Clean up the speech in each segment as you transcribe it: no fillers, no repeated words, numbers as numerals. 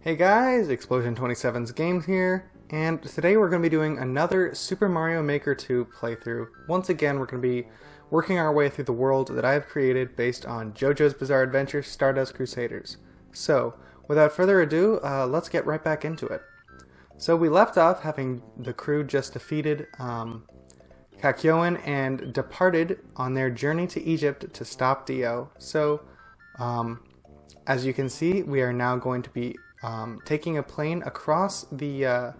Hey guys, Explosion 27's Games here, and today we're going to be doing another Super Mario Maker 2 playthrough. Once again, we're going to be working our way through the world that I have created based on Jojo's Bizarre Adventure Stardust Crusaders. So, without further ado, let's get right back into it. So we left off having the crew just defeated Kakyoin and departed on their journey to Egypt to stop Dio. So, as you can see, we are now going to be taking a plane across the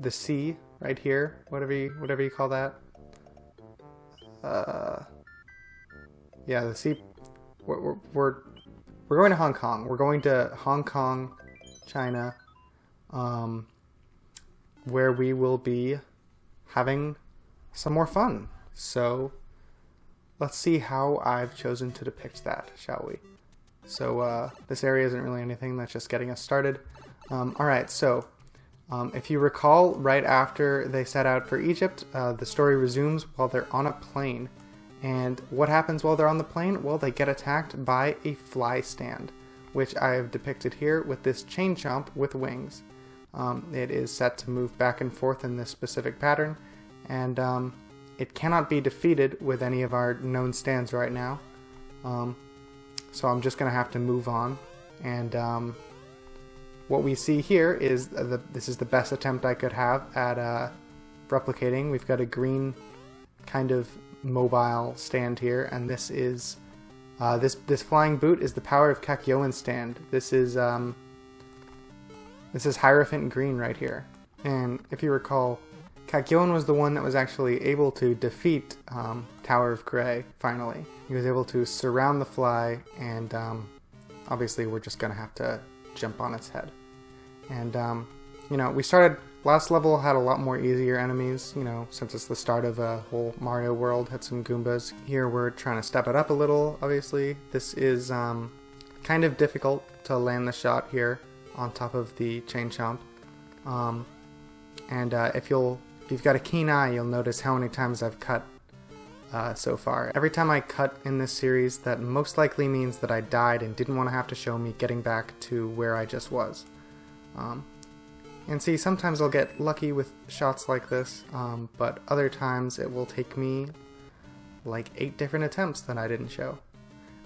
sea right here, whatever you call that. Yeah, the sea. We're going to Hong Kong. We're going to Hong Kong, China, where we will be having some more fun. So let's see how I've chosen to depict that, shall we? So this area isn't really anything, that's just getting us started. Alright, so if you recall, right after they set out for Egypt, the story resumes while they're on a plane. And what happens while they're on the plane? Well, they get attacked by a fly stand, which I have depicted here with this chain chomp with wings. It is set to move back and forth in this specific pattern, and it cannot be defeated with any of our known stands right now. So I'm just going to have to move on, and what we see here is this is the best attempt I could have at replicating. We've got a green kind of mobile stand here, and this is this flying boot is the Power of Kakyoin stand. This is Hierophant green right here, and if you recall, Kakyoin was the one that was actually able to defeat Tower of Gray, finally. He was able to surround the fly, and obviously we're just going to have to jump on its head. And, you know, we started, last level had a lot more easier enemies, you know, since it's the start of a whole Mario world, had some Goombas. Here we're trying to step it up a little, obviously. This is kind of difficult to land the shot here on top of the chain chomp. If you've got a keen eye, you'll notice how many times I've cut so far. Every time I cut in this series, that most likely means that I died and didn't want to have to show me getting back to where I just was. And see, sometimes I'll get lucky with shots like this, but other times it will take me like 8 different attempts that I didn't show.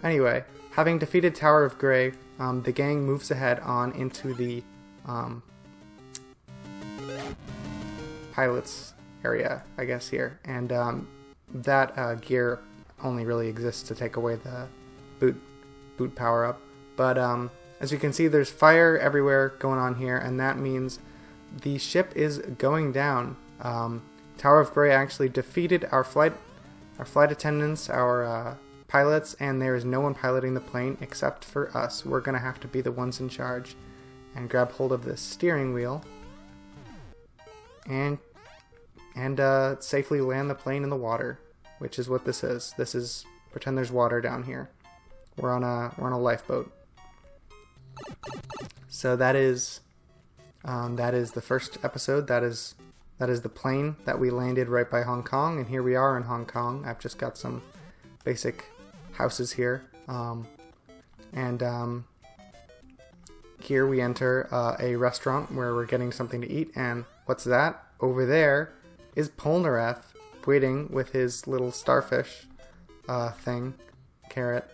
Anyway, having defeated Tower of Gray, the gang moves ahead on into the pilot's area, I guess, here, and that gear only really exists to take away the boot power up. But as you can see, there's fire everywhere going on here, and that means the ship is going down. Tower of Gray actually defeated our flight attendants, our pilots, and there is no one piloting the plane except for us. We're gonna have to be the ones in charge and grab hold of this steering wheel and safely land the plane in the water, which is what this is. This is, pretend there's water down here. We're on a lifeboat. So that is the first episode. That is the plane that we landed right by Hong Kong, and here we are in Hong Kong. I've just got some basic houses here, here we enter a restaurant where we're getting something to eat, and what's that? Over there is Polnareff waiting with his little starfish thing, carrot,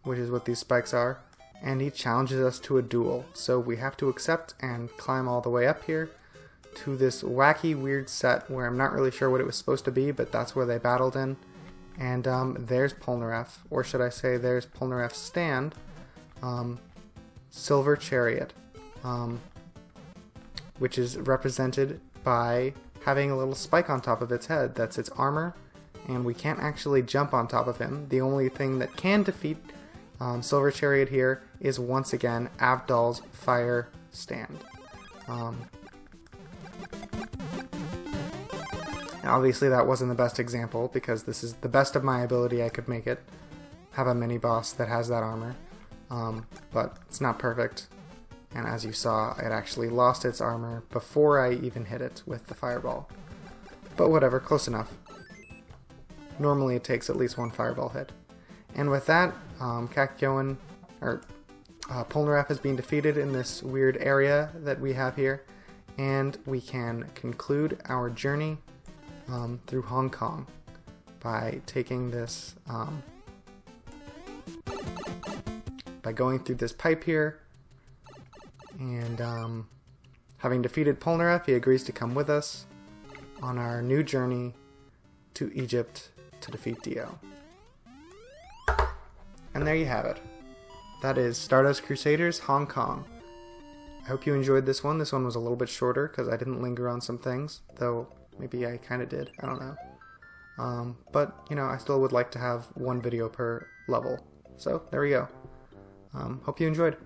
which is what these spikes are, and he challenges us to a duel. So we have to accept and climb all the way up here to this wacky, weird set where I'm not really sure what it was supposed to be, but that's where they battled in. And there's Polnareff, or should I say there's Polnareff's stand, Silver Chariot, which is represented by having a little spike on top of its head. That's its armor, and we can't actually jump on top of him. The only thing that can defeat Silver Chariot here is once again Avdol's fire stand. Obviously that wasn't the best example, because this is the best of my ability I could make it. Have a mini boss that has that armor, but it's not perfect. And as you saw, it actually lost its armor before I even hit it with the fireball. But whatever, close enough. Normally it takes at least one fireball hit. And with that, Kakyoin, or Polnareff is being defeated in this weird area that we have here, and we can conclude our journey through Hong Kong by taking this, by going through this pipe here, and having defeated Polnareff, he agrees to come with us on our new journey to Egypt to defeat Dio. And there you have it. That is Stardust Crusaders Hong Kong. I hope you enjoyed this one. This one was a little bit shorter because I didn't linger on some things, though maybe I kind of did. I don't know. But, you know, I still would like to have one video per level. So, there we go. Hope you enjoyed.